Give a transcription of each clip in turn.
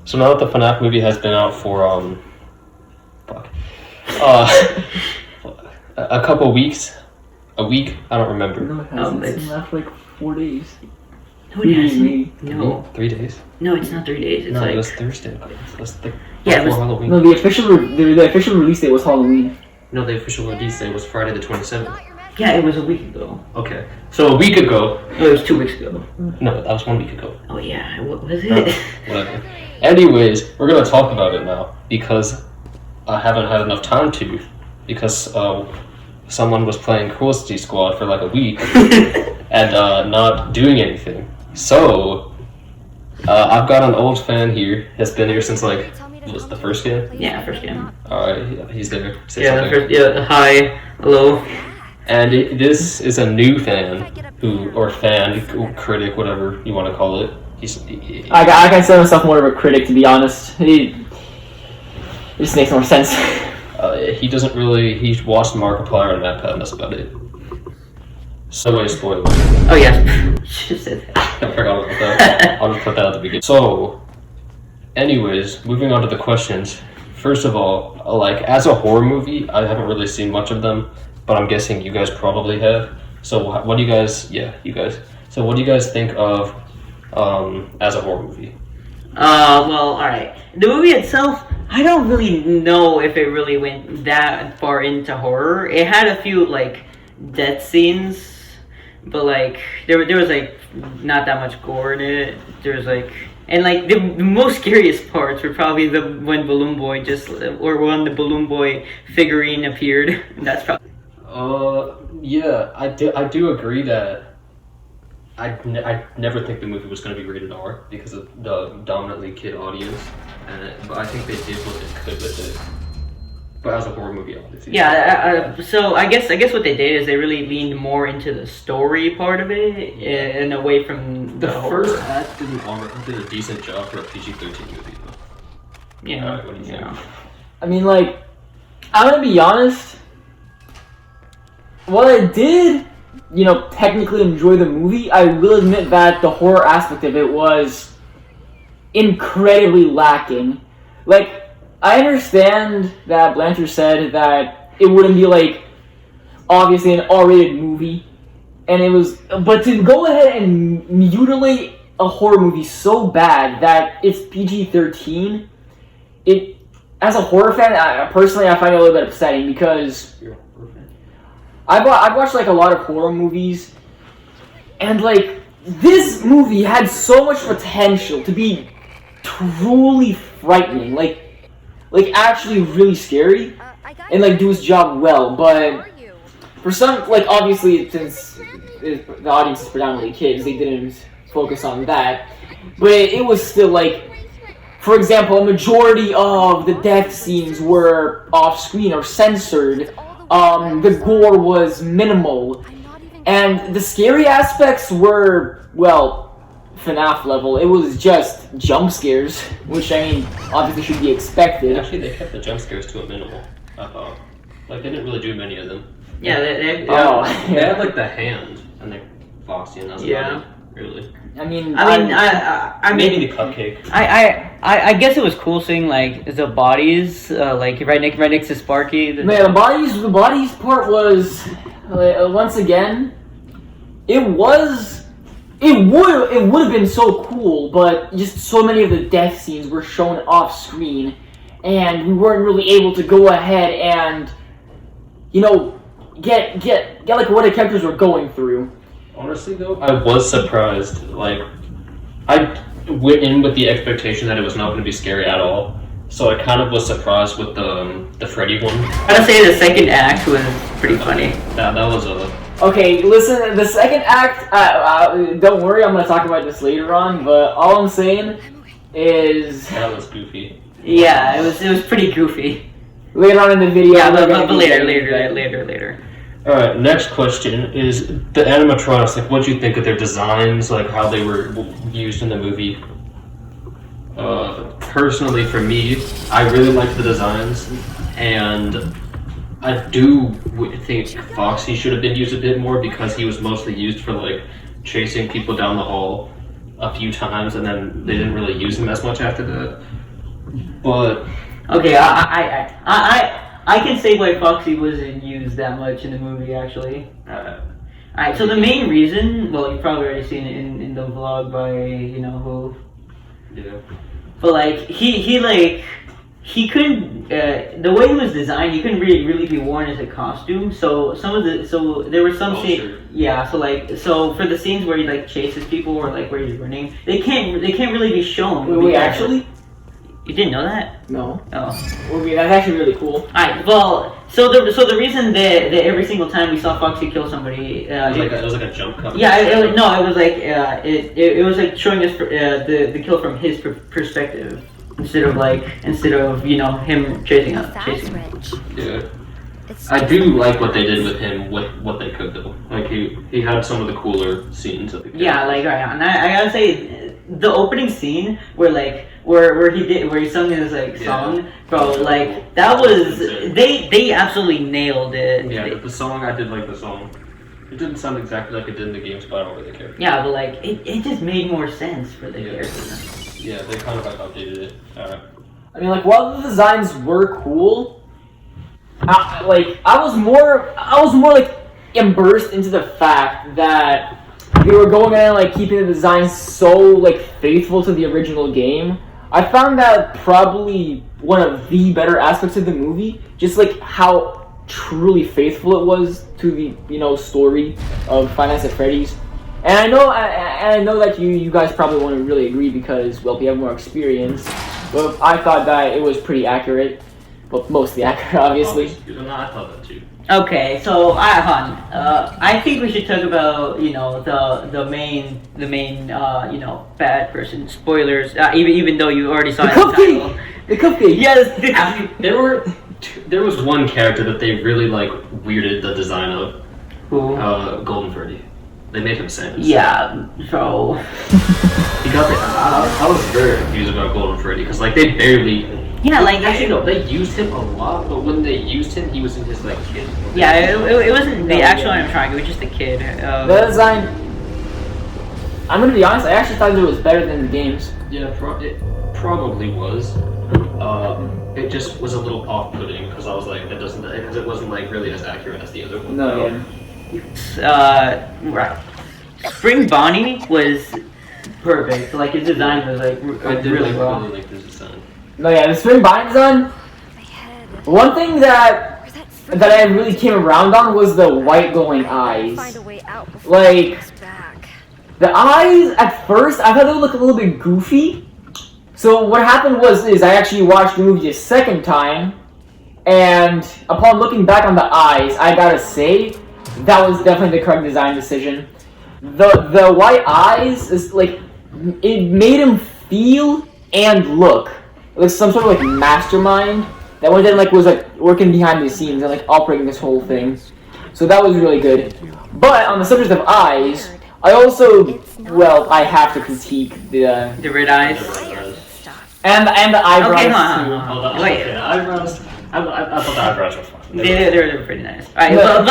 So now that the FNAF movie has been out for a couple weeks, a week, I don't remember. No, it hasn't. It's been out for like 4 days. No, it hasn't. No. 3 days? No, it's not 3 days. It's no, like... it was Thursday. It was like yeah, before Halloween. No, the official release date was Halloween. No, the official release date was Friday the 27th. Yeah, it was a week ago. Okay. So a week ago. No, it was 2 weeks ago. No, that was 1 week ago. Oh yeah, what was it? No, whatever. Anyways, we're gonna talk about it now because I haven't had enough time to, because someone was playing Cruelty Squad for like a week and not doing anything. So I've got an old fan here. Has been here since like was the first game. Yeah, first game. All right, he's there. Say yeah, something. first. Yeah, hi, hello. And this is a new fan critic, whatever you want to call it. I consider myself more of a critic, to be honest. It just makes more sense. He doesn't really. He watched Markiplier and MatPat, and that's about it. So, spoiler. Oh yes, should have said that. I forgot about that. I'll just put that at the beginning. So, anyways, moving on to the questions. First of all, like as a horror movie, I haven't really seen much of them, but I'm guessing you guys probably have. So, what do you guys? Yeah, you guys. So, what do you guys think of as a horror movie? Well, alright. The movie itself, I don't really know if it really went that far into horror. It had a few, like, death scenes, but, like, there was, like, not that much gore in it. There was, like... And, like, the most scariest parts were probably when Balloon Boy when the Balloon Boy figurine appeared. That's probably... Yeah, I do agree that I never think the movie was going to be rated R because of the dominantly kid audience, but I think they did what they could with it. But as a horror movie, obviously. Yeah, so I guess what they did is they really leaned more into the story part of it and away from the first act did a decent job for a PG-13 movie, though. Yeah. Alright, what do you think? I mean, like, I'm gonna be honest. While I did, technically enjoy the movie, I will admit that the horror aspect of it was incredibly lacking. Like, I understand that Blanchard said that it wouldn't be, like, obviously an R-rated movie, and it was, but to go ahead and mutilate a horror movie so bad that it's PG-13, as a horror fan, personally, I find it a little bit upsetting because I've watched like a lot of horror movies, and like this movie had so much potential to be truly frightening, like actually really scary, and like do its job well. But for some, like obviously since the audience is predominantly kids, they didn't focus on that. But it was still like, for example, a majority of the death scenes were off screen or censored. The gore was minimal, and the scary aspects were, well, FNAF level. It was just jump scares, which, I mean, obviously should be expected. Actually, they kept the jump scares to a minimal, I thought. Like, they didn't really do many of them. Yeah, they had, like, the hand, and the Foxy, and that's about it, really. I mean, maybe the cupcake. I guess it was cool seeing like the bodies, like right next to Sparky. The bodies part was once again, it would have been so cool, but just so many of the death scenes were shown off screen, and we weren't really able to go ahead and get like what the characters were going through. Honestly, though, I was surprised. Like, I went in with the expectation that it was not going to be scary at all. So I kind of was surprised with the Freddy one. I'd say the second act was pretty funny. That was a... Okay, listen, the second act, don't worry, I'm going to talk about this later on, but all I'm saying is... That was goofy. Yeah, it was pretty goofy. Later on in the video... Yeah, but later. Alright, next question is the animatronics. Like, what do you think of their designs? Like, how they were used in the movie? Personally, for me, I really liked the designs, and I do think Foxy should have been used a bit more because he was mostly used for, like, chasing people down the hall a few times, and then they didn't really use him as much after that. But Okay, I can say why Foxy wasn't used that much in the movie, actually. Alright, so the main reason, well, you've probably already seen it in the vlog by, you know who. yeah, But, like, he couldn't, the way he was designed, he couldn't really be worn as a costume, so there were some scenes, sure. yeah, so for the scenes where he, like, chases people or, like, where he's running, they can't really be shown. Wait, actually? You didn't know that? No. Oh. Well, that's actually really cool. Alright, well, so the reason that every single time we saw Foxy kill somebody, it was like a jump cut. yeah, it was like it was like showing us the kill from his perspective instead of you know him chasing. Yeah, I do like what they did with him with what they could do. Like he had some of the cooler scenes of the game. Yeah, like right, and I gotta say the opening scene where he sung his like song, bro, like that was they absolutely nailed it. Yeah, the song, I did like the song. It didn't sound exactly like it did in the games, but I don't really care. Yeah, but like it just made more sense for the character. Yeah, they kind of like updated it. I mean, like, while the designs were cool, I was more like immersed into the fact that they were going in and like keeping the designs so like faithful to the original game. I found that probably one of the better aspects of the movie, just like how truly faithful it was to the story of Five Nights at Freddy's. And I know that you guys probably won't really agree because, well, we have more experience. But I thought that it was pretty accurate, but mostly accurate, obviously. No, I thought that too. Okay, so I think we should talk about the main bad person. Spoilers. Even though you already saw The cupcake. Yes. There was one character that they really like weirded the design of. Who? Golden Freddy. They made him Samus. Yeah. So. He got I was very confused about Golden Freddy because like they barely. Yeah, like actually no, they used him a lot, but when they used him, he was in his like kid. Yeah, it wasn't the actual animatronic. It was just a kid. The design. I'm gonna be honest. I actually thought it was better than the games. Yeah, it probably was. It just was a little off-putting because I was like, because it wasn't like really as accurate as the other one. No, right. Spring Bonnie was perfect. Like his design was like really well. Really like this design. No, yeah, the Spring Bonnie design. One thing that I really came around on was the white glowing eyes. Like the eyes at first, I thought they would look a little bit goofy. So what happened was I actually watched the movie a second time, and upon looking back on the eyes, I gotta say that was definitely the correct design decision. The white eyes is like it made him feel and look like some sort of like mastermind that went in like was like working behind the scenes and like operating this whole thing. So that was really good. But on the subject of eyes, I also I have to critique the red eyes. And the eyebrows okay, too. Wait, the eyebrows. I thought the eyebrows were fun. They're pretty nice. Alright, but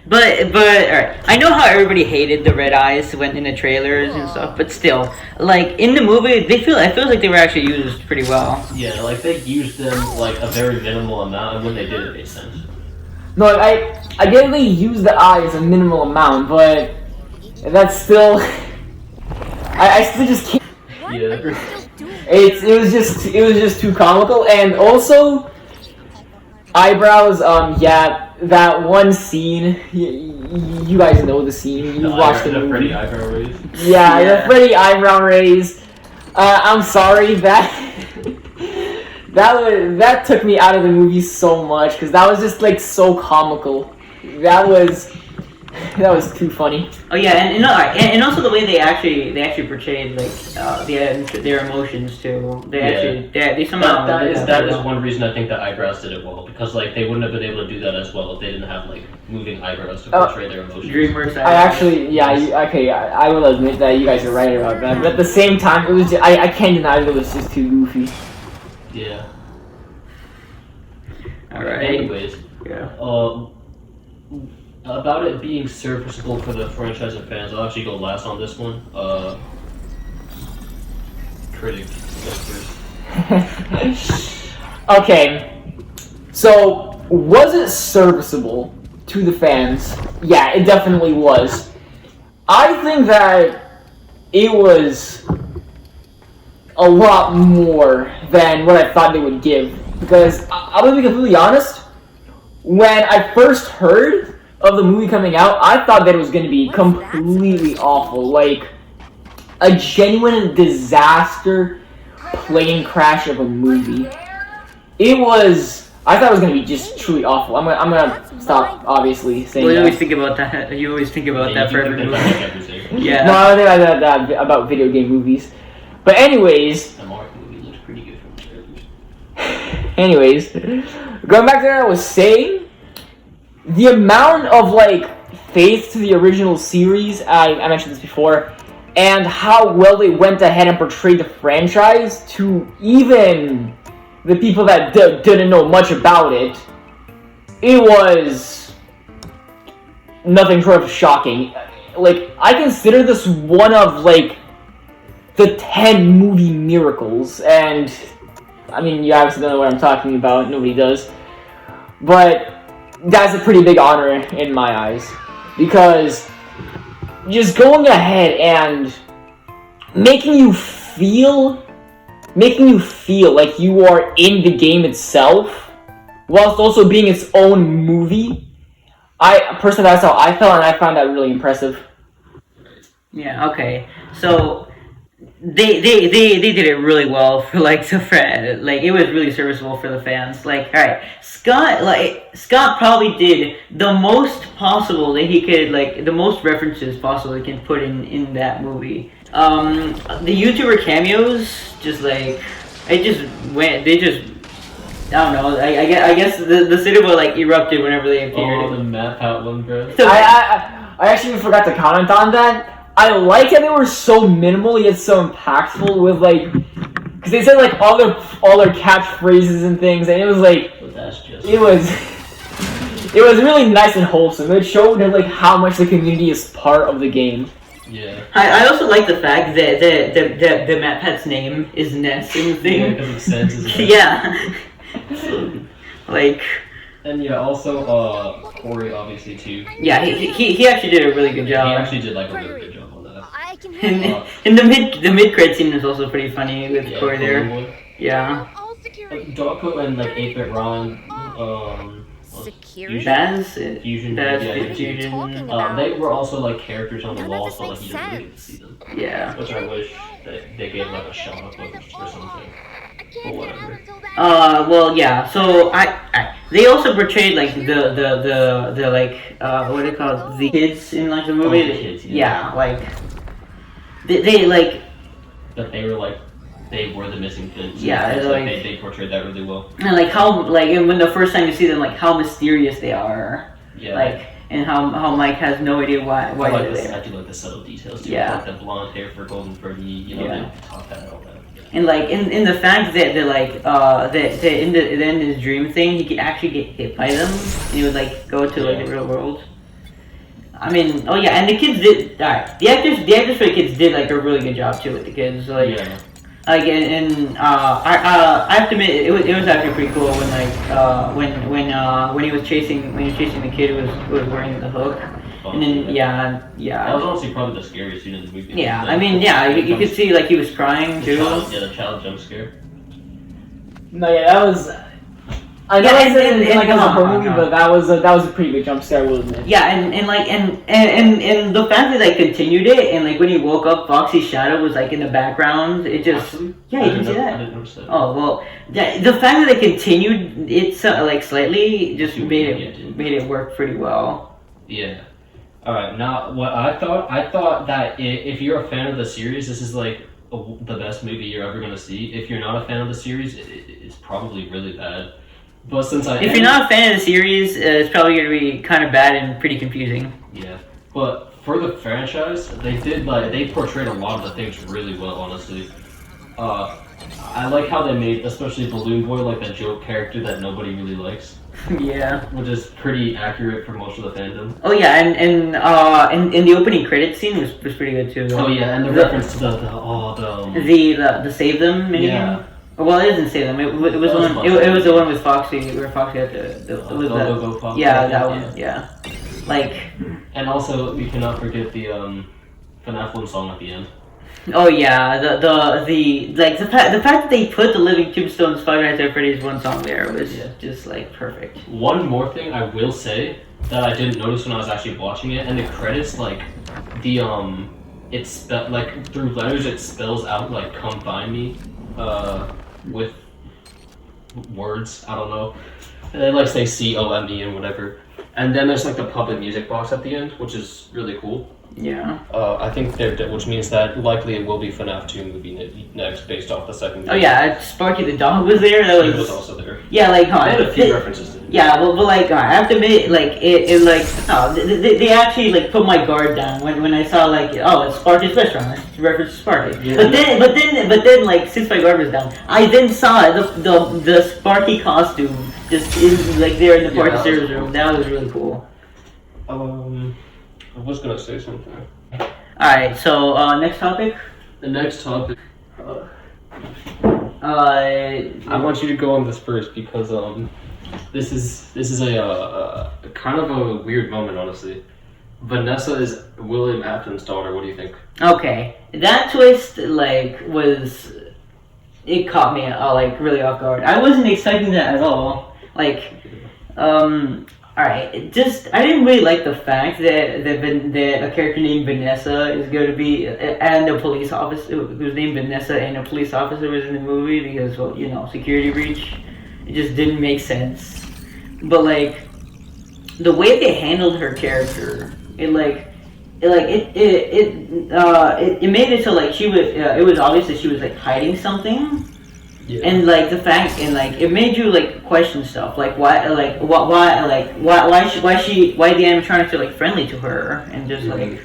alright. I know how everybody hated the red eyes when in the trailers and stuff, but still, like in the movie, it feels like they were actually used pretty well. Yeah, like they used them like a very minimal amount, and when they did, it made sense. No, I get they use the eyes a minimal amount, but that's still. I still just can't. Yeah. It was just too comical, and also eyebrows. Yeah, that one scene. You guys know the scene. You watched the movie. Freddy eyebrow raise. Yeah, the Freddy eyebrow raise. I'm sorry that took me out of the movie so much because that was just like so comical. That was too funny. Oh yeah, and also the way they actually portrayed like their emotions too. They somehow that is one reason I think the eyebrows did it well because like they wouldn't have been able to do that as well if they didn't have like moving eyebrows to portray their emotions. DreamWorks. I actually I will admit that you guys are right about that, but at the same time it was just, I can't deny that it was just too goofy. Yeah. All right. Anyways. Yeah. About it being serviceable for the franchise and fans, I'll actually go last on this one. Critic. Okay, so was it serviceable to the fans? Yeah, it definitely was. I think that it was a lot more than what I thought they would give. Because I'm gonna be completely honest, when I first heard of the movie coming out, I thought that it was gonna be completely awful. Like a genuine disaster plane crash of a movie. It was. I thought it was gonna be just truly awful. I'm gonna stop. Obviously, saying. Well, you that. always think about that. You always think about that for every movie. Yeah. No, I don't think that about video game movies. But anyways. The Mark movie looks pretty good from the trailers. Anyways, going back to what I was saying, the amount of faith to the original series. I mentioned this before. And how well they went ahead and portrayed the franchise to even the people that didn't know much about it. It was nothing short of shocking. I consider this one of the 10 movie miracles, and I mean, you obviously don't know what I'm talking about. Nobody does, but that's a pretty big honor in my eyes, because just going ahead and making you feel like you are in the game itself, whilst also being its own movie. Personally, that's how I felt, and I found that really impressive. Yeah. Okay. So they did it really well for it was really serviceable for the fans. All right, Scott probably did the most possible that he could, the most references possible he can put in that movie. The YouTuber cameos they I don't know. I guess the cinema erupted whenever they appeared. Oh, the map out one, bro. I actually forgot to comment on that. I like how they were so minimal yet so impactful with because they said all their catchphrases and things, and it was it was really nice and wholesome. It showed how much the community is part of the game. Yeah. I also like the fact that the Matt Pat's name is Ness in the thing. Yeah, because it says his name. Yeah. And yeah, also Corey obviously too. Yeah, he actually did a really good job. He actually did a really good job on that. And the mid credit scene was also pretty funny with Corey there. Yeah. Dogco and 8-Bit Ron, Fusion, they were also they were on the wall, so you didn't really get to see them. Yeah. Which I wish that they gave a shot of or something. Or whatever. Well, yeah. So they also portrayed the what do you call it? The kids in the movie. Oh, the kids. Yeah. They that they were they were the missing kids. Yeah, they portrayed that really well. And how and when the first time you see them, how mysterious they are. Yeah. And how Mike has no idea why they're there. I do like the subtle details too. Yeah. The blonde hair for Golden Freddy, the top hat, all that. And in the fact that that in his dream thing he could actually get hit by them and he would go to the real world. I mean, oh yeah, and the kids did. Alright, the actors for the kids did a really good job too with the kids. I have to admit it was actually pretty cool when he was chasing the kid who was wearing the hook. And then yeah. That was honestly probably the scariest scene in the movie. Yeah, I mean you could see he was crying too. The child jump scare. No, yeah, that was. I know I said it as a horror movie, but that was a pretty good jump scare, I will admit. Yeah, and the fact that they continued it, and when he woke up, Foxy's shadow was in the background. It just you can see that. I didn't notice that. Oh well, the fact that they continued it slightly just made it work pretty well. Yeah. All right. Now, what I thought that if you're a fan of the series, this is the best movie you're ever gonna see. If you're not a fan of the series, it's probably really bad. But if you're not a fan of the series, it's probably going to be kind of bad and pretty confusing. Yeah, but for the franchise, they did they portrayed a lot of the things really well. Honestly, I like how they made, especially Balloon Boy, that joke character that nobody really likes. Yeah, which is pretty accurate for most of the fandom. Oh yeah, and the opening credits scene was pretty good too. Oh yeah, and the reference to the save them minigame. Well, it doesn't say them. It was the one. It was the one with Foxy, where Foxy had it was Go Foxy. yeah, that one. Yeah, like. And also, we cannot forget the FNAF 1 song at the end. Oh yeah, the fact that they put the Living Tombstones Five Nights at Freddy's 1 song there was just like perfect. One more thing I will say that I didn't notice when I was actually watching it, and the credits, like the it's like through letters it spells out like "come find me," with words. I don't know. And they like say COME and whatever. And then there's like the public music box at the end, which is really cool. Yeah. I think which means that likely it will be FNAF 2 movie next, based off the second game. Oh yeah, Sparky the dog was there. That was also there. Yeah, like They had a few references to it. Yeah, but like I have to admit, like they actually like put my guard down when I saw like it's Sparky's restaurant. It's a reference to Sparky. Yeah. But then like since my guard was down, I then saw the Sparky costume just like there in the party service room. That was really cool. I was gonna say something. Alright, so next topic? The next topic. I want you to go on this first because this is a kind of a weird moment, honestly. Vanessa is William Afton's daughter. What do you think? Okay, that twist it caught me like really off guard. I wasn't expecting that at all. Like, alright, I didn't really like the fact that a character named Vanessa is going to be, and a police officer who's named Vanessa and a police officer was in the movie because, well, you know, security breach. It just didn't make sense. But like, the way they handled her character, it made it so like she was, it was obvious that she was like hiding something. Yeah. And like the fact, and like it made you like question stuff, like why the animatronics are like friendly to her, and just like,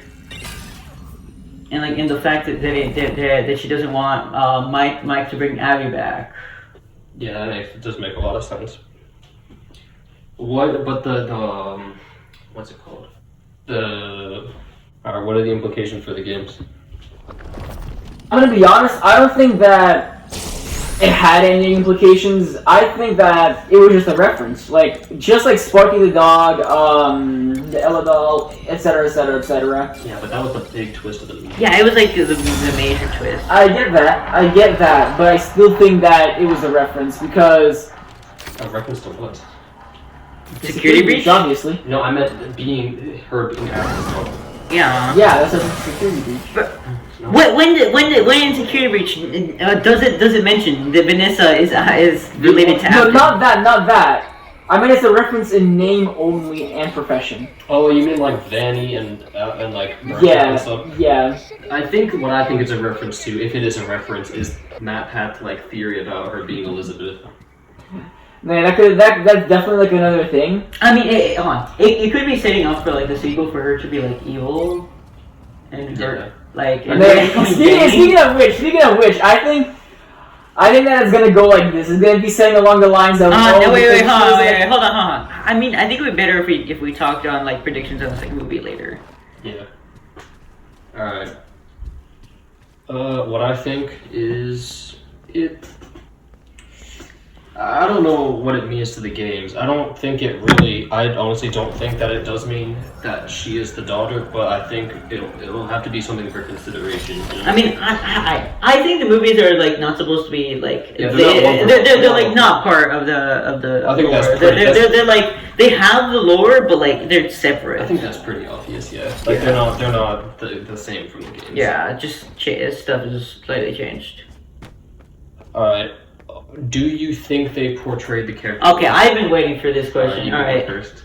and like in the fact that she doesn't want Mike to bring Abby back. Yeah, that does make a lot of sense. But the what's it called? What are the implications for the games? I'm gonna be honest. I don't think that it had any implications. I think that it was just a reference, just like Sparky the dog, the Ella doll, etc., etc., etc. Yeah, but that was the big twist of the movie. Yeah, it was like the major twist. I get that, but I still think that it was a reference because a reference to what? Security breach, obviously. No, I meant her being Afton's. Yeah. Yeah, that's a security breach. But when in security breach does it mention that Vanessa is related to Afton? No, not that. I mean, it's a reference in name only and profession. Oh, you mean like Vanny and like Martha and stuff? Yeah. I think it's a reference to, if it is a reference, is Matt had like theory about her being Elizabeth. Man, that's definitely like another thing. I mean, it could be setting up for like the sequel for her to be like evil, and her like. Speaking of which, I think that it's gonna go like this. It's gonna be saying along the lines of. Wait, hold on. I mean, I think it would be better if we talked on like predictions on the second movie later. Yeah. All right. What I think is it. I don't know what it means to the games. I don't think it really. I honestly don't think that it does mean that she is the daughter, but I think it'll have to be something for consideration. You know? I mean, I think the movies are like not supposed to be like they're like not part of the. I think lore. that's They're like they have the lore, but like they're separate. I think that's pretty obvious. Yeah, like they're not the same from the games. Yeah, just stuff is slightly changed. All right. Do you think they portrayed the character? Okay, I've been waiting for this question. All right. First.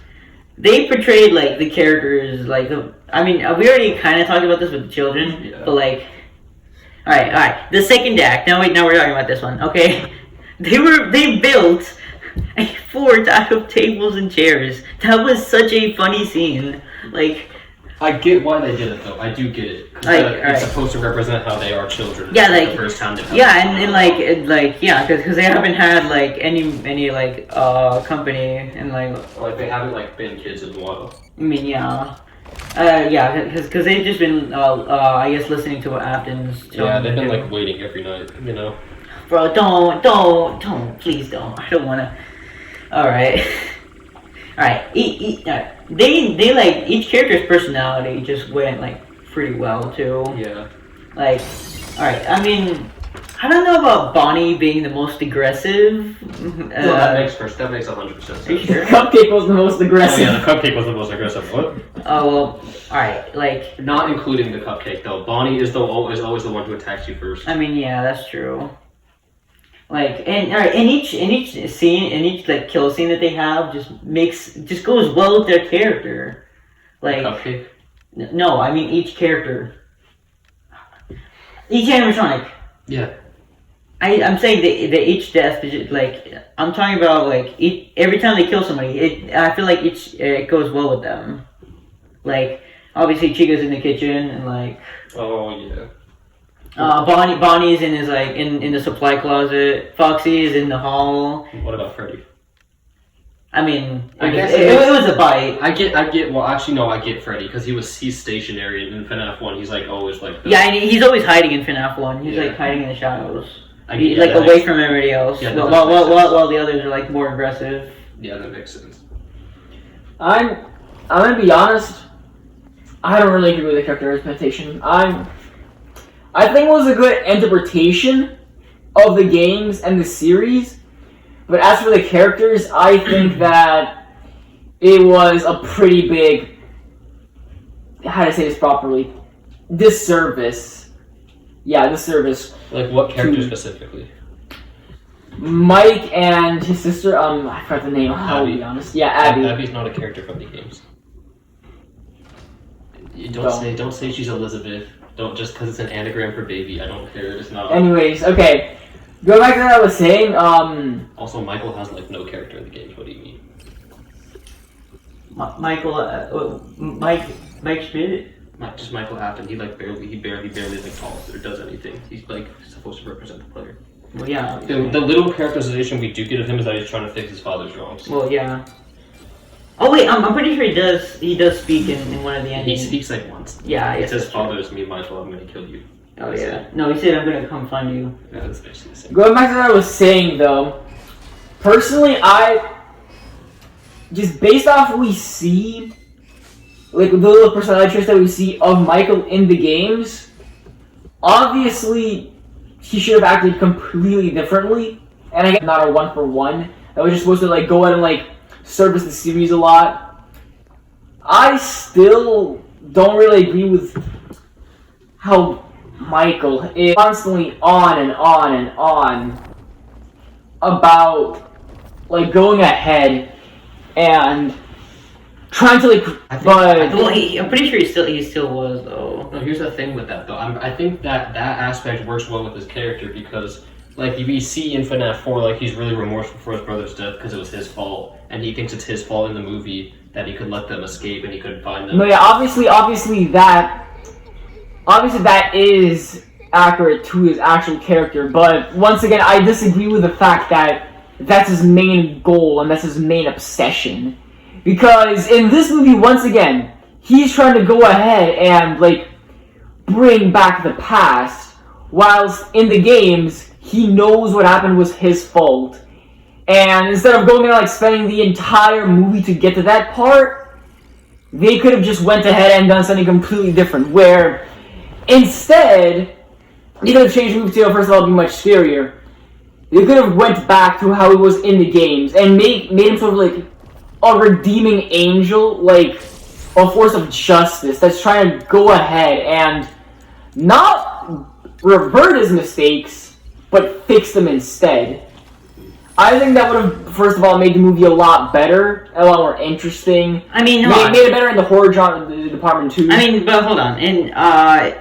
They portrayed like the characters like I mean, we already kind of talked about this with the children, but like, all right. The second act. Now we're talking about this one. Okay, they built a fort out of tables and chairs. That was such a funny scene. Like. I get why they did it though. I do get it. It's supposed to represent how they are children. Yeah, like the first time they because they haven't had like any like company and like they haven't like been kids in a while. I mean, because they've just been I guess listening to what Afton's. Yeah, they've been like waiting every night, you know. Bro, don't, please don't. I don't wanna. Alright. Alright, they like, each character's personality just went, like, pretty well, too. Yeah. Like, alright, I mean, I don't know about Bonnie being the most aggressive. No, that makes 100% sense. Are you sure? Cupcake was the most Oh, aggressive. yeah, the cupcake was the most aggressive. What? Oh, well, alright, like, Not including the cupcake, though. Bonnie is always the one who attacks you first. I mean, yeah, that's true. Like, and alright, in each scene, in each like kill scene that they have, just goes well with their character. Like, Cupcake? No, I mean each character. Each animatronic. Yeah. I'm saying that each death, like, I'm talking about like every time they kill somebody, I feel like it goes well with them. Like, obviously Chica's in the kitchen and like. Oh yeah. Bonnie's in his like in the supply closet. Foxy is in the hall. What about Freddy? I mean, I guess it was a bite. I get. Well, actually, no. I get Freddy because he's stationary in FNAF 1. He's like always like. Yeah, and he's always hiding in FNAF 1. He's Yeah. like hiding in the shadows. Yeah, like away from everybody else. Yeah, while the others are like more aggressive. Yeah, that makes sense. I'm gonna be honest. I don't really agree with the character representation. I think it was a good interpretation of the games and the series, but as for the characters, I think that it was a pretty big, how to say this properly, disservice. Yeah, disservice. Like what character specifically? Mike and his sister, I forgot the name, I'll be honest. Yeah, Abby. Abby's not a character from the games. You don't say she's Elizabeth. Don't, just because it's an anagram for baby. I don't care. It's not. Anyways, okay. Go back to what I was saying. Also, Michael has like no character in the games. What do you mean? Mike Schmidt. Just Michael Afton. He barely like talks or does anything. He's like supposed to represent the player. Well, yeah. The little characterization we do get of him is that he's trying to fix his father's wrongs. Well, yeah. Oh wait, I'm pretty sure he does speak in one of the endings. He speaks like once. Yeah, It says, "Father's me, might as well. I'm gonna kill you." Oh yeah. No, he said, "I'm gonna come find you." Yeah, that's basically the same. Going back to what I was saying, though, personally, just based off what we see, like the little personality traits that we see of Michael in the games, obviously he should have acted completely differently, and I guess not a 1-for-1. That was just supposed to like go out and like service the series a lot. I still don't really agree with how Michael is constantly on and on and on about like going ahead and trying to like. I'm pretty sure he still was though. No, here's the thing with that though. I think that aspect works well with his character because, like, we see in FNAF 4, like, he's really remorseful for his brother's death because it was his fault, and he thinks it's his fault in the movie that he could let them escape and he couldn't find them. No, yeah, obviously that is accurate to his actual character, but once again, I disagree with the fact that that's his main goal and that's his main obsession. Because in this movie, once again, he's trying to go ahead and, like, bring back the past, whilst in the games, he knows what happened was his fault. And instead of going and, like, spending the entire movie to get to that part, they could have just went ahead and done something completely different, where instead, they could have changed the movie to, first of all, be much scarier. They could have went back to how he was in the games and made him sort of like a redeeming angel, like a force of justice that's trying to go ahead and not revert his mistakes, but fix them instead. I think that would have, first of all, made the movie a lot better, a lot more interesting. I mean, no, made it better in the horror genre department too. I mean, but hold on, and I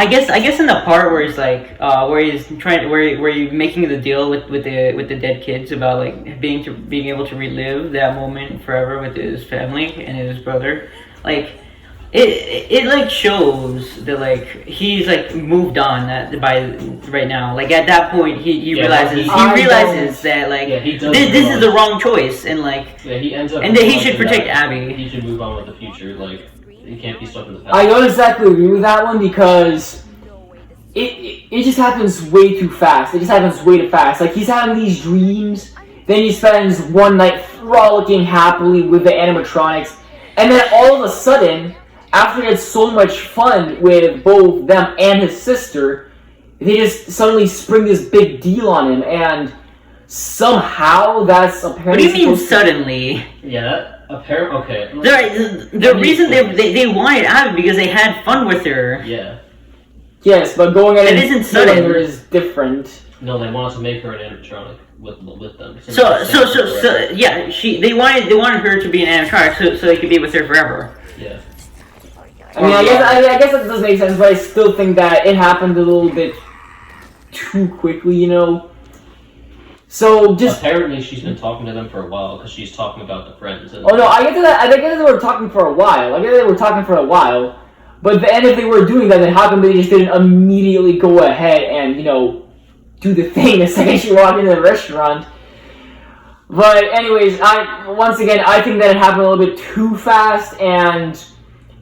guess in the part where it's like where he's trying where you're making the deal with the dead kids about like being able to relive that moment forever with his family and his brother, like it like shows that like he's like moved on by right now. Like at that point he realizes that like this is the wrong choice and like he ends up and that he should protect Abby. He should move on with the future. Like he can't be stuck in the past. I don't exactly agree with that one because it just happens way too fast. It just happens way too fast. Like, he's having these dreams, then he spends one night frolicking happily with the animatronics, and then all of a sudden, after he had so much fun with both them and his sister, they just suddenly spring this big deal on him, and somehow that's apparently. What do you mean suddenly? Yeah, okay. The reason they wanted out because they had fun with her. Yeah. Yes, but going at It it isn't sudden. her is different. No, they wanted to make her an animatronic with them. So yeah, they wanted her to be an animatronic so they could be with her forever. Yeah. I mean, I guess that does make sense, but I still think that it happened a little bit too quickly, you know. So just apparently she's been talking to them for a while because she's talking about the friends. And oh no, I get to that. I guess they were talking for a while. But then if they were doing that, then how come they just didn't immediately go ahead and do the thing the second she walked into the restaurant? But anyways, once again I think that it happened a little bit too fast, and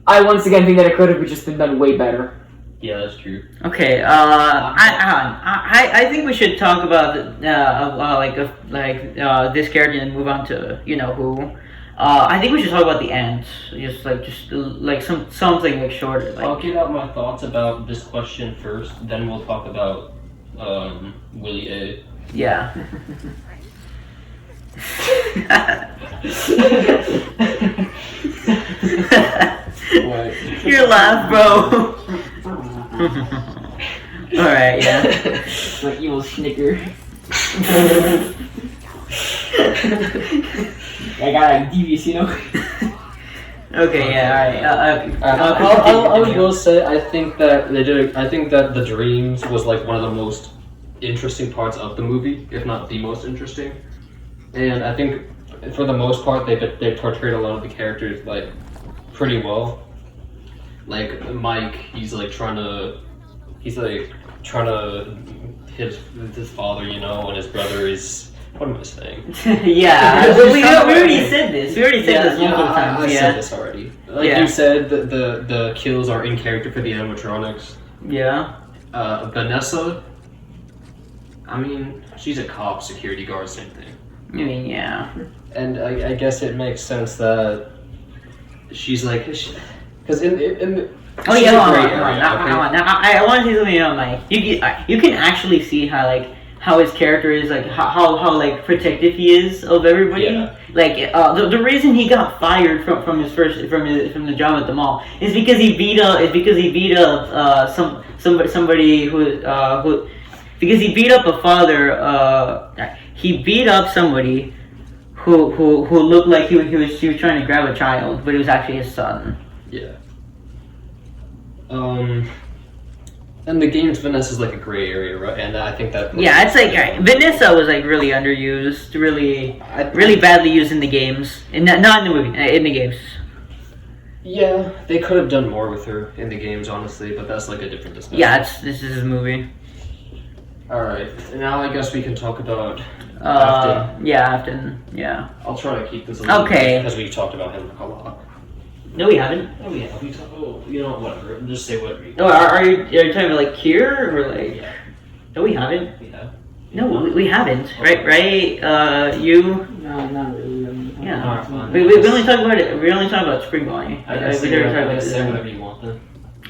I once again think that it could have just been done way better. Yeah, that's true. Okay, I think we should talk about this character and move on to who. I think we should talk about the end, just something like shorter. Like, I'll get out my thoughts about this question first, then we'll talk about Willie A. Yeah. Your laugh, bro. Alright, yeah. Like evil snicker. I got like devious, Okay, yeah, alright. I will say I think that the dreams was like one of the most interesting parts of the movie, if not the most interesting. And I think for the most part they portrayed a lot of the characters like pretty well. Like Mike, he's trying to hit his father, and his brother is. What am I saying? Yeah, we already said this. We already said this multiple times. I said this already. You said, the kills are in character for the animatronics. Yeah. Vanessa, I mean, she's a cop, security guard, same thing. I mean, yeah. And I guess it makes sense that she's like, because in oh yeah, hold on. I want to say something on you can actually see how his character is how protective he is of everybody. Yeah. The reason he got fired from the job at the mall is because he beat up somebody who because he beat up a father. He beat up somebody who looked like he was trying to grab a child, but it was actually his son. Yeah. And the game's Vanessa's like a gray area, right? And I think that. Yeah, it's Vanessa was really underused, really badly used in the games, and not in the movie, in the games. Yeah, they could have done more with her in the games, honestly, but that's like a different discussion. Yeah, this is his movie. All right, now I guess we can talk about Afton. Yeah, Afton. Yeah. I'll try to keep this a little okay because we've talked about him a lot. No, we haven't. Oh yeah, whatever. Just say whatever. No, are you talking about Kier or Yeah. No, we haven't. We have. No, we haven't. Right? You. No, not really. Yeah. We only talk about it. We only talk about Spring Bonnie. I say whatever you want then.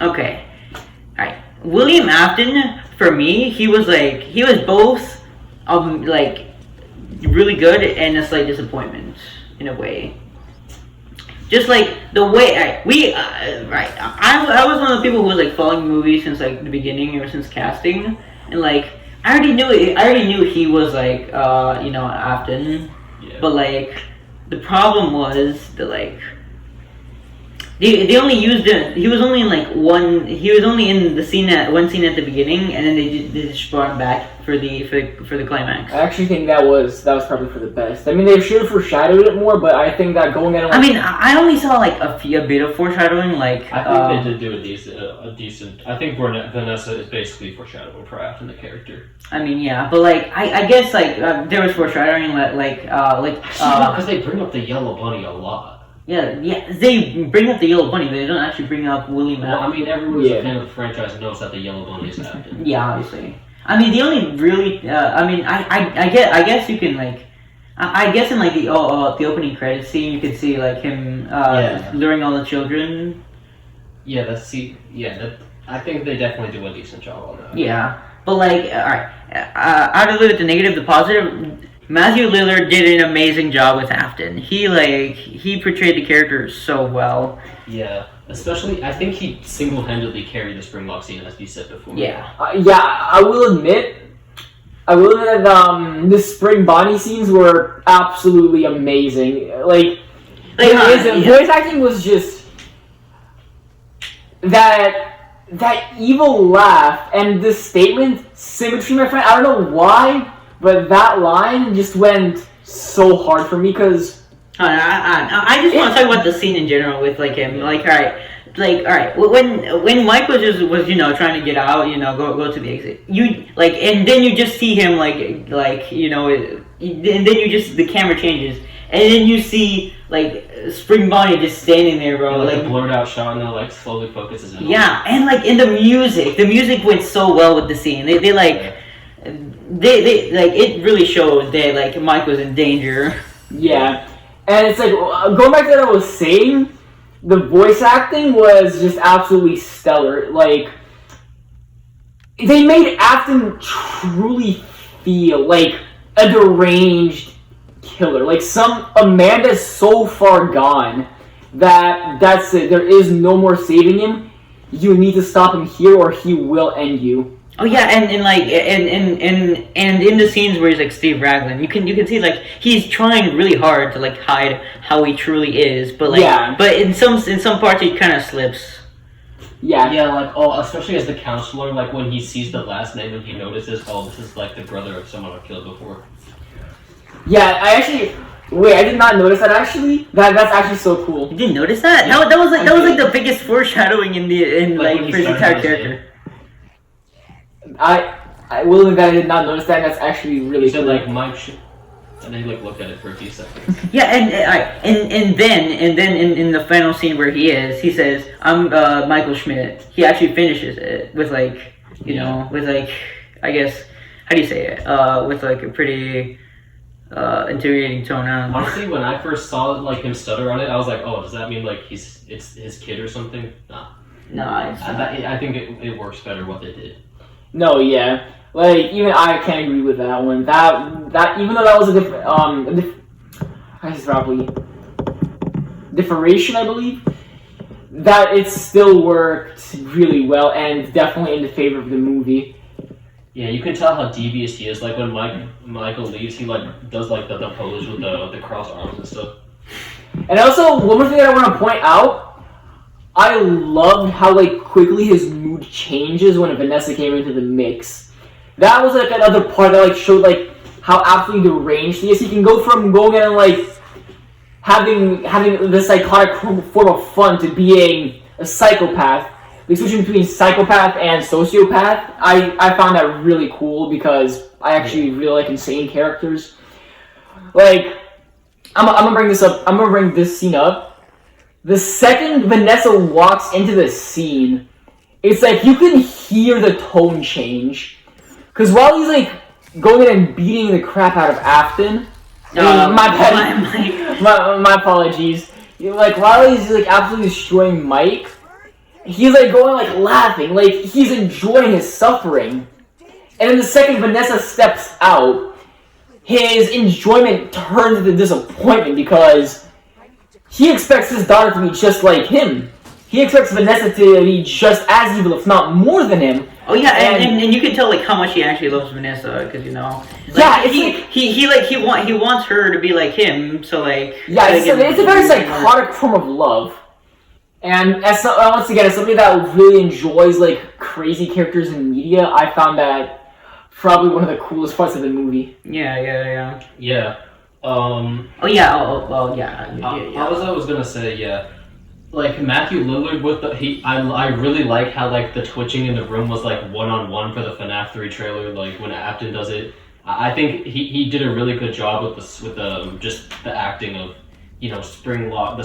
Okay. All right. William Afton, for me, he was both really good and a slight disappointment in a way. Just the way I was one of the people who was following the movie since the beginning, ever since casting, and I already knew he was Afton, yeah. But the problem was that they only used it. He was only in one. He was only in the one scene at the beginning, and then they just brought him back for the climax. I actually think that was probably for the best. I mean, they should have foreshadowed it more, but I think that going at it. I mean, I only saw a bit of foreshadowing. I think they did do a decent. I think Vanessa is basically foreshadowing for Afton the character. I mean, yeah, but I guess there was foreshadowing because because they bring up the yellow bunny a lot. Yeah. They bring up the Yellow Bunny, but they don't actually bring up Willie Well, I Matthews. mean, everyone who's a fan of the franchise knows that the Yellow Bunny is Afton. Yeah, obviously. I mean, the only really, I guess you can like, I guess in like the opening credits scene, you can see like him luring all the children. Yeah, I think they definitely do a decent job on that. Yeah, but like, all right, out of the negative, the positive, Matthew Lillard did an amazing job with Afton. He portrayed the character so well. Yeah, especially I think he single-handedly carried the Springbok scene, as you said before. Yeah. I will admit that the Spring Bonnie scenes were absolutely amazing. Like voice acting was just that evil laugh and the statement "symmetry, my friend." I don't know why, but that line just went so hard for me because I just want to talk about the scene in general with like him. Like, all right, when Mike was trying to get out, go to the exit. And then you just see him and then you just the camera changes, and then you see like Spring Bonnie just standing there, bro. Like a blurred out shot, and it slowly focuses in. Yeah, and like in the music went so well with the scene. They it really showed that like Mike was in danger. Yeah, and it's like going back to what I was saying. The voice acting was just absolutely stellar. Like, they made Afton truly feel like a deranged killer. Like, Amanda's so far gone that's it. There is no more saving him. You need to stop him here or he will end you. Oh yeah, and in the scenes where he's like Steve Raglan, you can see like he's trying really hard to like hide how he truly is, but but in some parts he kind of slips. Yeah, especially as the counselor, like when he sees the last name and he notices, this is like the brother of someone I've killed before. Yeah, I did not notice that actually. That's actually so cool. You didn't notice that? Yeah. That was like the biggest foreshadowing for his entire character. I will admit that I did not notice that. And that's actually really cool. Like Mike, and then he looked at it for a few seconds. Yeah, and then in the final scene where he says, "I'm Michael Schmidt." He actually finishes it with I guess, how do you say it? With like a pretty interrogating tone. Honestly, when I first saw him stutter on it, I was like, "Oh, does that mean like it's his kid or something?" No, I think it works better what they did. No, yeah. Like, even I can't agree with that one. That even though that was a differentiation, I believe, that it still worked really well and definitely in the favor of the movie. Yeah, you can tell how devious he is. Like when Michael leaves, he does the pose with the crossed arms and stuff. And also, one more thing that I want to point out. I loved how quickly his mood changes when Vanessa came into the mix. That was another part that showed how absolutely deranged he is. He can go from going in having the psychotic form of fun to being a psychopath. Switching between psychopath and sociopath, I found that really cool because I actually really like insane characters. I'm gonna bring this up. I'm gonna bring this scene up. The second Vanessa walks into the scene, it's you can hear the tone change. Because while he's going in and beating the crap out of Afton, my apologies. While he's absolutely destroying Mike, he's going laughing, he's enjoying his suffering. And then the second Vanessa steps out, his enjoyment turns into disappointment because he expects his daughter to be just like him. He expects Vanessa to be just as evil, if not more than him. Oh yeah, and you can tell how much he actually loves Vanessa because he wants her to be like him. So it's a very psychotic form of love. And once again, as somebody that really enjoys crazy characters in media, I found that probably one of the coolest parts of the movie. Yeah. Oh yeah. I was gonna say Matthew Lillard with I really like how the twitching in the room was one-on-one for the FNAF 3 trailer. When Afton does it, I think he did a really good job with just the acting of the spring lock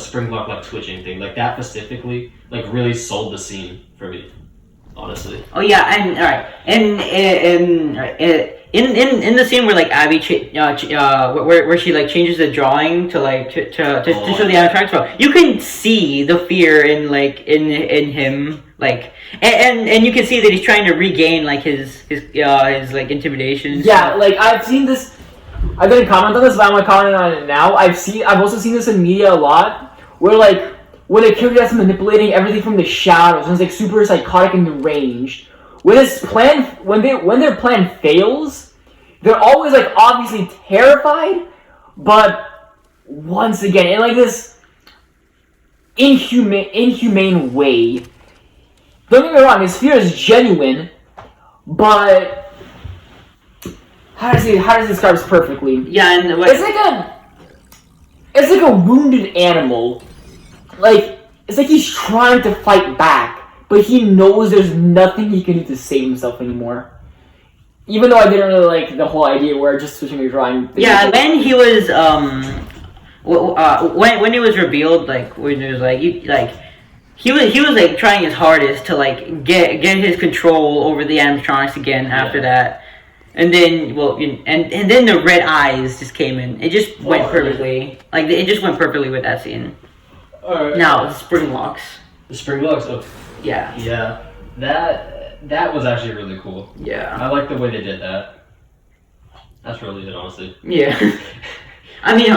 like twitching thing, like that specifically, like really sold the scene for me, honestly. Oh yeah, and all right, in the scene where like Abby, where she like changes the drawing to like to show the animatronics, you can see the fear in him, like, and you can see that he's trying to regain like his like intimidation. Yeah, like I've seen this. I didn't comment on this, but I'm gonna comment on it now. I've also seen this in media a lot, where like when a character that's manipulating everything from the shadows, and it's like super psychotic and deranged. When their plan fails, they're always like obviously terrified, but once again, in like this inhumane way. Don't get me wrong, his fear is genuine, but how does he describe this perfectly? Yeah, and it's like a wounded animal. Like it's like he's trying to fight back, but he knows there's nothing he can do to save himself anymore. Even though I didn't really like the whole idea where just switching your drawing. Yeah, when he was when it was revealed, like when it was like he was like trying his hardest to like get his control over the animatronics again after that, and then and then the red eyes just came in. It just went perfectly. Like it just went perfectly with that scene. Now the spring locks. The spring locks. Oh. Yeah. Yeah. That was actually really cool. Yeah. I like the way they did that. That's really good, honestly. Yeah. I mean,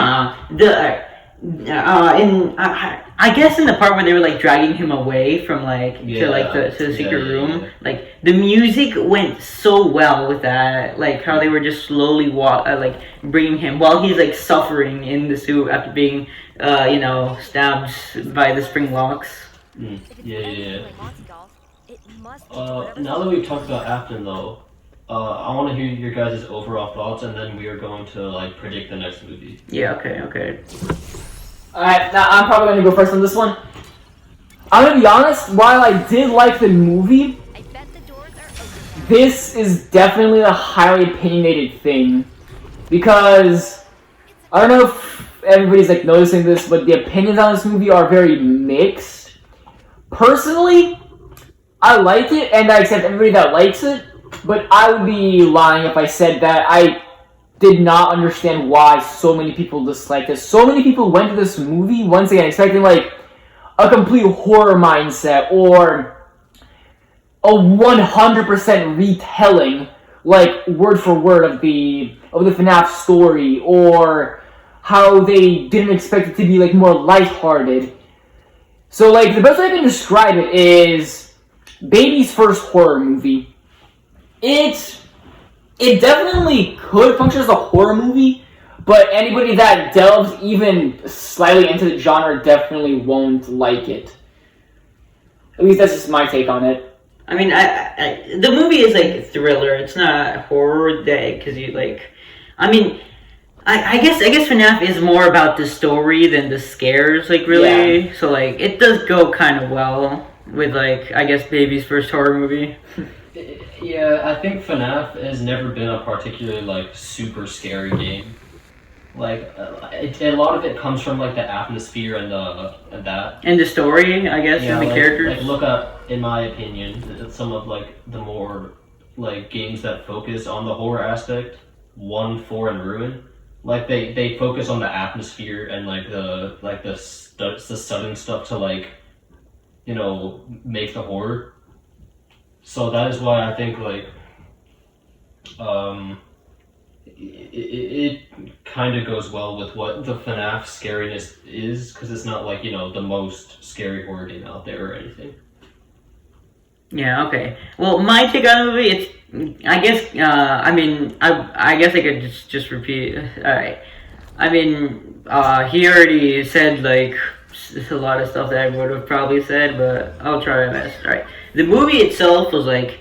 I guess in the part where they were like dragging him away from to the secret room, like the music went so well with that, like how they were just slowly bringing him while he's like suffering in the suit after being stabbed by the spring locks. Yeah. Now that we've talked about Afton though, I want to hear your guys' overall thoughts, and then we are going to like predict the next movie. Yeah. Okay. Alright, now I'm probably gonna go first on this one. I'm gonna be honest, while I did like the movie, this is definitely a highly opinionated thing. Because, I don't know if everybody's like noticing this, but the opinions on this movie are very mixed. Personally, I like it, and I accept everybody that likes it, but I would be lying if I said that I did not understand why so many people disliked this. So many people went to this movie, once again, expecting like a complete horror mindset or a 100% retelling, like word for word of the FNAF story, or how they didn't expect it to be like more lighthearted. So like the best way I can describe it is Baby's first horror movie. It definitely could function as a horror movie, but anybody that delves even slightly into the genre definitely won't like it. At least that's just my take on it. I mean, the movie is like a thriller. It's not horror day because you like. I mean, I guess FNAF is more about the story than the scares. Like really, so like it does go kind of well with like I guess Baby's first horror movie. Yeah, I think FNAF has never been a particularly like super scary game. Like a lot of it comes from like the atmosphere and that. And the story, I guess, and the characters. Like look up, in my opinion, some of like the more like games that focus on the horror aspect. 1, 4, and Ruin. Like they focus on the atmosphere and like the sudden stuff to like make the horror. So that is why I think like it kind of goes well with what the FNAF scariness is, because it's not like the most scary horror game out there or anything. Yeah. Okay. Well, my take on the movie, it's I guess I guess I could just repeat. All right. I mean, he already said like a lot of stuff that I would have probably said, but I'll try my best. All right. The movie itself was like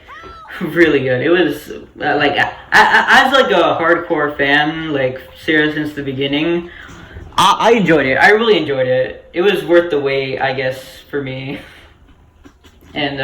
really good. It was like as like a hardcore fan, like serious since the beginning. I enjoyed it. I really enjoyed it. It was worth the wait, I guess, for me. And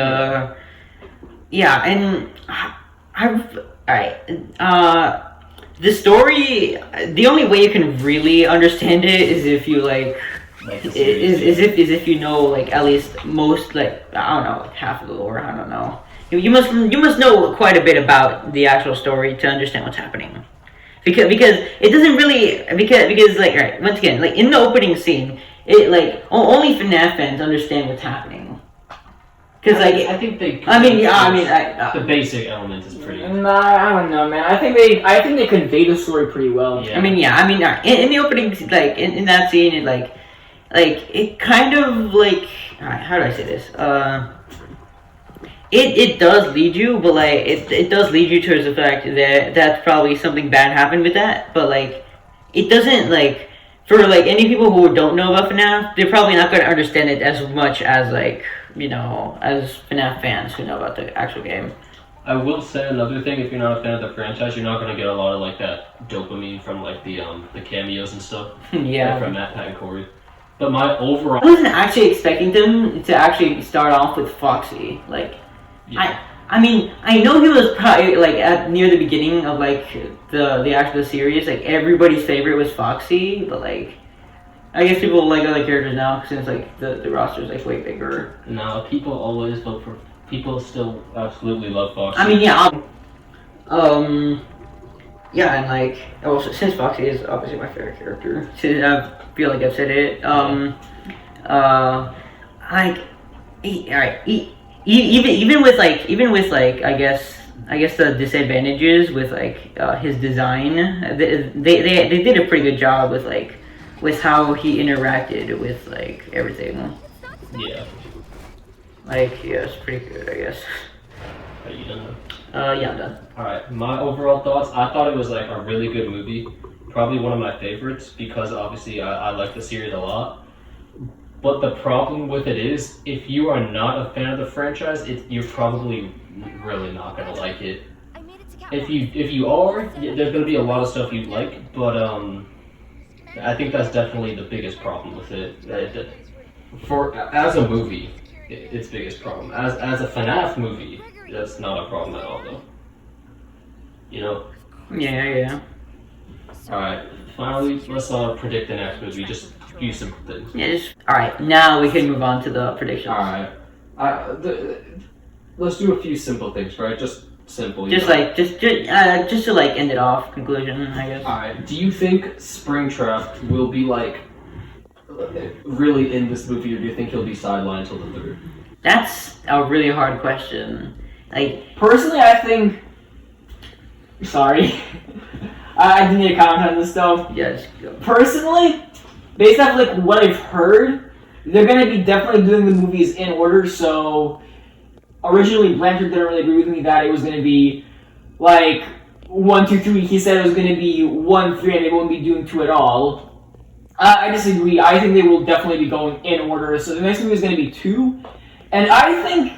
the story. The only way you can really understand it is if you like. Like Is if you know like at least most like I don't know like half of the lore. I don't know. You must know quite a bit about the actual story to understand what's happening. Because it doesn't really because like right once again like in the opening scene it like only FNAF fans understand what's happening. Because like I think they. the basic element is pretty. Nah, I don't know, man. I think they convey the story pretty well. Yeah. In the opening like in that scene it like it kind of like how do I say this? It does lead you, but like it does lead you towards the fact that that's probably something bad happened with that. But like it doesn't like for like any people who don't know about FNAF, they're probably not going to understand it as much as like as FNAF fans who know about the actual game. I will say another thing: if you're not a fan of the franchise, you're not going to get a lot of like that dopamine from like the cameos and stuff. Yeah. Like, from Matt, Pat, and Corey. But my overall. I wasn't actually expecting them to actually start off with Foxy. Like, Yeah. I know he was probably like at near the beginning of like the actual series. Like everybody's favorite was Foxy, but like I guess people like other characters now since like the roster's like way bigger. No, people always vote for. People still absolutely love Foxy. Yeah, and like also since Foxy is obviously my favorite character, since I feel like I've said it. Even with like I guess the disadvantages with like his design, they did a pretty good job with how he interacted with like everything. Yeah. Like yeah, it's pretty good, I guess. Are you done? Yeah, I'm done. Alright, my overall thoughts, I thought it was like a really good movie. Probably one of my favorites because obviously I like the series a lot. But the problem with it is, if you are not a fan of the franchise, you're probably really not gonna like it. If you are, there's gonna be a lot of stuff you like, but I think that's definitely the biggest problem with it. As a movie, its biggest problem. As a FNAF movie, that's not a problem at all, though. You know? Yeah. Alright, finally, let's predict the next movie. Just a few simple things. Yeah, alright, now we can move on to the predictions. Alright. Let's do a few simple things, right? Just simple. Just to like end it off, conclusion, I guess. Alright, do you think Springtrap will be like really in this movie, or do you think he'll be sidelined till the third? That's a really hard question. Like, personally, I think. Sorry. I didn't need to comment on this though. Yes. Personally, based off like what I've heard, they're gonna be definitely doing the movies in order. So originally, Blanchard didn't really agree with me that it was gonna be like 1, 2, 3. He said it was gonna be 1, 3, and they won't be doing 2 at all. I disagree. I think they will definitely be going in order. So the next movie is gonna be 2, and I think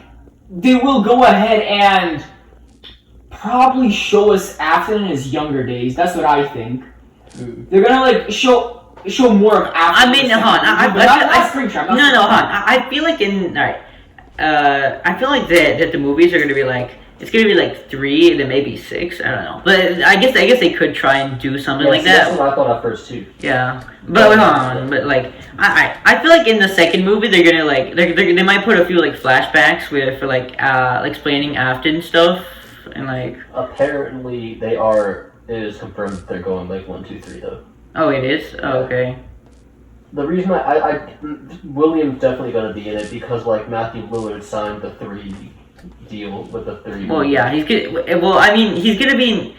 they will go ahead and probably show us Afton in his younger days. That's what I think. They're gonna like show more of Afton. I mean, Han. I feel like I feel like that the movies are gonna be like it's gonna be like 3 and then maybe 6. I don't know, but I guess they could try and do something like that. That's what I thought at first too. Yeah, but hold on, but like I feel like in the second movie they're gonna like they might put a few like flashbacks for like explaining Afton stuff. And like apparently it is confirmed that they're going like 1, 2, 3 though. Oh, it is? Oh, okay. The reason William's definitely gonna be in it because like Matthew Lillard signed the 3 deal with the 3. Well, yeah, he's good. Well, I mean, he's gonna be.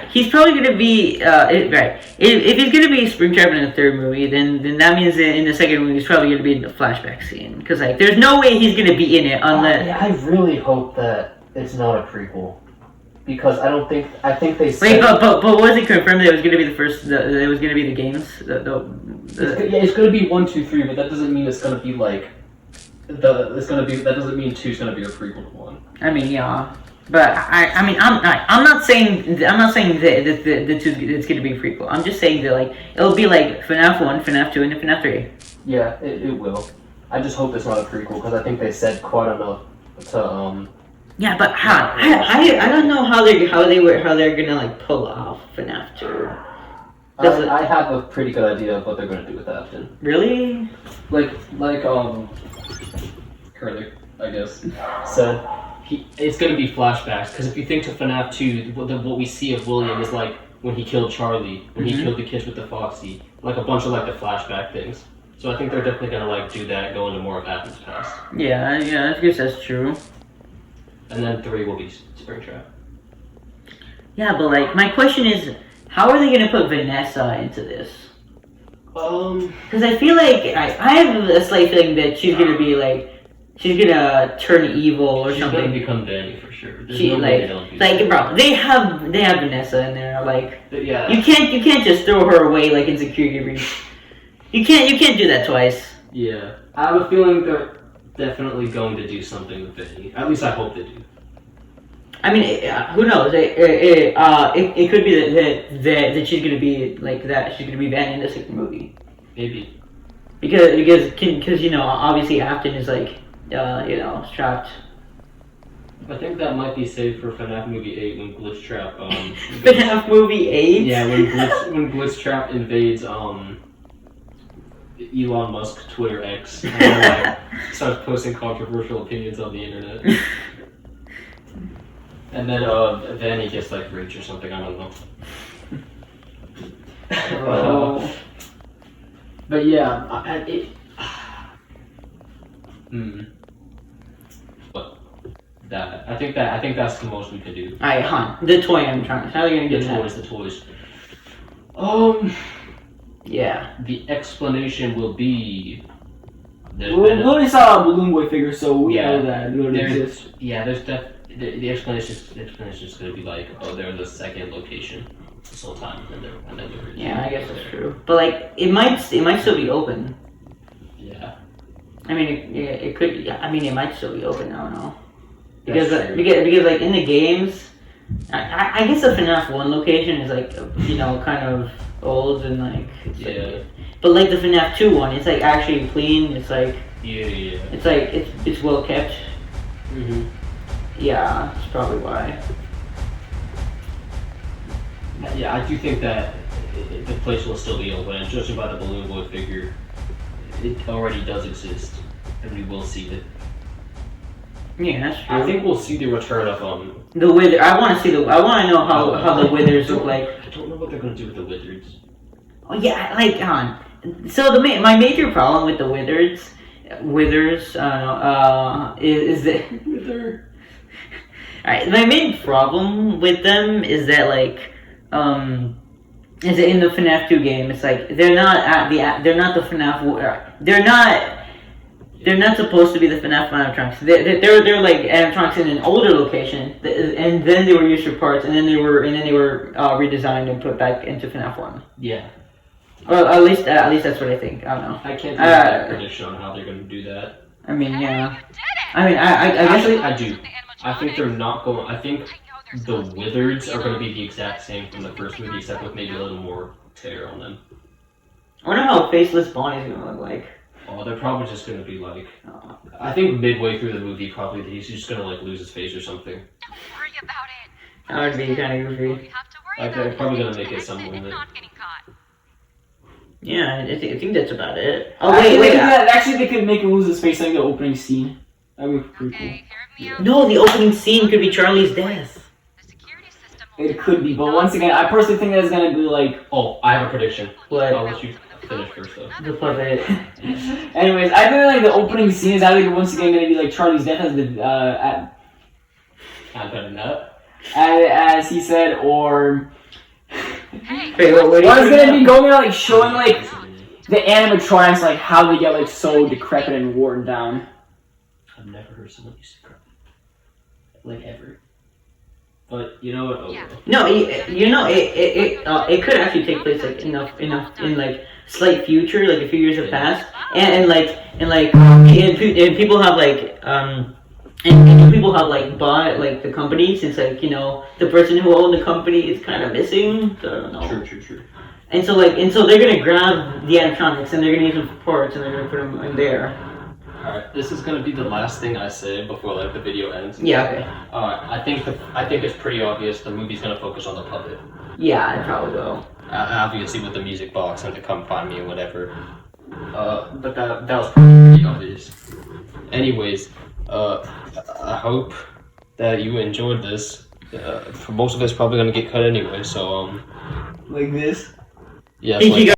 He's probably gonna be right. If he's gonna be Springtrap in the third movie, then that means that in the second movie he's probably gonna be in the flashback scene because like there's no way he's gonna be in it unless. I really hope that it's not a prequel, because I think they said... Wait, but was it confirmed that it was going to be the first, that it was going to be the games? It's going to be 1, 2, 3, but that doesn't mean it's going to be like... that doesn't mean 2 is going to be a prequel to 1. I mean, yeah. But, I'm not saying that the 2 it's going to be a prequel. I'm just saying that, like, it'll be like FNAF 1, FNAF 2, and FNAF 3. Yeah, it will. I just hope it's not a prequel, because I think they said quite enough Yeah, but I don't know how they're gonna like pull off FNAF 2. I have a pretty good idea of what they're gonna do with that. Then. Really? Like Curly, I guess, said it's gonna be flashbacks because if you think to FNAF 2, what we see of William is like when he killed Charlie, when he killed the kids with the Foxy, like a bunch of like the flashback things. So I think they're definitely gonna like do that, go into more of Athens past. Yeah, I guess that's true. And then 3 will be Springtrap. Yeah, but like my question is, how are they gonna put Vanessa into this? Because I feel like I have a slight feeling that she's gonna be like, she's gonna turn evil or She's something. gonna become Danny for sure. There's She no way they don't do that. bro, they have Vanessa in there. Like, Yeah. you can't just throw her away like in security breach. You can't do that twice. Yeah. I have a feeling they're definitely going to do something with Danny. At least I hope they do. I mean, who knows? It could be that she's gonna be like that. She's gonna be Vanny in the second movie. Maybe. Because you know, obviously Afton is like strapped. I think that might be saved for FNAF Movie 8 when Glitchtrap FNAF Movie 8. Yeah, when Glitchtrap invades Elon Musk Twitter X and then, like, starts posting controversial opinions on the internet. And then he gets like rich or something, I don't know. But yeah, But that I think that's the most we could do. Alright, Han, the toy I'm trying. How are you gonna get The toys. Yeah. The explanation will be. We already saw a Balloon Boy figure, so we Yeah, know that it would exist. Yeah, the explanation is going to be like, oh, they're in the second location this whole time, and then they're Yeah, I guess that's true. But like, it might still be open. Yeah. I mean, it could. Yeah, I mean, it might still be open. I don't know. That's Because true. because like in the games, I guess the FNAF 1 location is like kind of old and like but like the FNAF 2 one, it's like actually clean. It's like it's like it's well kept. Mhm. Yeah, that's probably why. Yeah, I do think that the place will still be open, and judging by the Balloon Boy figure, it already does exist, and we will see it. Yeah, that's true. I think we'll see the return of the Wither. I want to know how the Withers look like. I don't know what they're gonna do with the Wizards. Oh yeah, like so my major problem with the Withers, is that. Wither. Alright, my main problem with them is that is that in the FNAF 2 game, it's like they're not the FNAF. They're not supposed to be the FNAF animatronics. They're like animatronics in an older location, and then they were used for parts, and then they were redesigned and put back into FNAF 1. Yeah. Well, at least that's what I think. I don't know. I can't do a prediction on how they're going to do that. I mean, yeah. I mean, I guess Actually, I do. I think they're not going. I think the Wizards are going to be the exact same from the first movie, except with maybe a little more tear on them. I wonder how Faceless Bonnie's gonna look like. Oh, they're probably just going to be like. I think midway through the movie, probably he's just going to like lose his face or something. Don't worry about it. That would be kind of goofy. Have to worry Like about they're it. probably going to make it something with it. Not getting caught. Yeah, I think that's about it. Oh wait. Actually, they could make him lose his face like the opening scene. That would be pretty cool. Okay, hear me out. No, the opening scene could be Charlie's death. The security system will It could be, but once again, I personally think that's gonna be like. Oh, I have a prediction. What? I'll let you finish first though. The puppet. Anyways, I think like the opening scene is either once again gonna be like Charlie's death as the I'm better than that. as he said, or Wait, what or it's gonna be going like showing like the animatronics like how they get like so decrepit and worn down. I've never heard someone use decrepit. Like ever. But you know what? Oh, Yeah. No, it could actually take place like in like slight future, like a few years have passed, and people have like and people have like bought like the company since like the person who owned the company is kind of missing. So I don't know. True. And so they're gonna grab the animatronics and they're gonna use them for parts and they're gonna put them in there. Alright, this is gonna be the last thing I say before like the video ends. Yeah. Okay. I think it's pretty obvious the movie's gonna focus on the puppet. Yeah, I probably will. Obviously with the music box and to come find me or whatever. But that was pretty obvious. Anyways, I hope that you enjoyed this. Most of it's probably gonna get cut anyway, so Like this. yes. Think you Like,